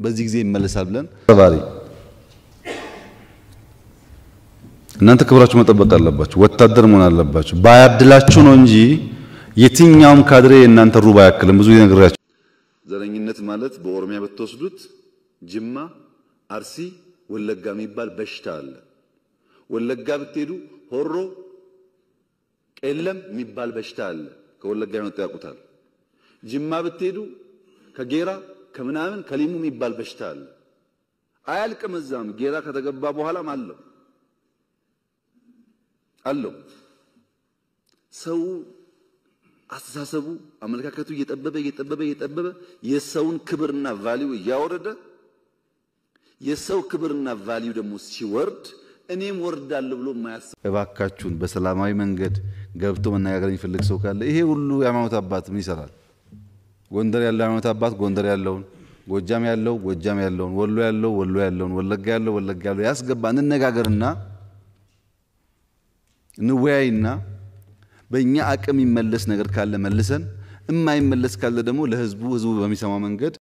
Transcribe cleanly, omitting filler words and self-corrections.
በዚህ ጊዜ ይመለሳል ብለን ተባሪ እናንተ ክብራችሁ መጠበቅ አለባችሁ ወታደር መሆን አለባችሁ ባያድላችሁ ነው እንጂ የትኛውም ካድሬ እናንተ ሩባ ያክልም ብዙ ይነግራችሁ ዘረኝነት ማለት በኦሮሚያ በተወስዱት ጅማ አርሲ ወለጋ የሚባል በሽታ አለ ወለጋ ብትሄዱ ሆሮ ቀለም የሚባል በሽታ አለ ከወለጋ የመጣ ያቁታል ጅማ ብትሄዱ ከጌራ ከምናምን ከሊሙ የሚባል በሽታ አለ አያልቅም እዛም ጌራ ከተገባ በኋላም አለው ሰው አስተሳሰቡ አመለካከቱ እየጠበበ የሰውን ክብርና ቫልዩ ያወረደ የሰው ክብርና ቫልዩ ደግሞ ሲወርድ እኔም ወርዳለሁ ብሎ ማያስብ እባካችሁን በሰላማዊ መንገድ ገብቶ መነጋገር የሚፈልግ ሰው ካለ ይሄ ሁሉ የሃይማኖት አባት ምን ይሰራል ጎንደር ያለው ሃይማኖት አባት ጎንደር ያለውን ጎጃም ያለውን ወሎ ያለውን ወለጋ ያለው ያስገባ እንነጋገርና እንወያይና በእኛ አቅም ይመለስ ነገር ካለ መልሰን የማይመለስ ካለ ደግሞ ለህዝቡ በሚሰማው መንገድ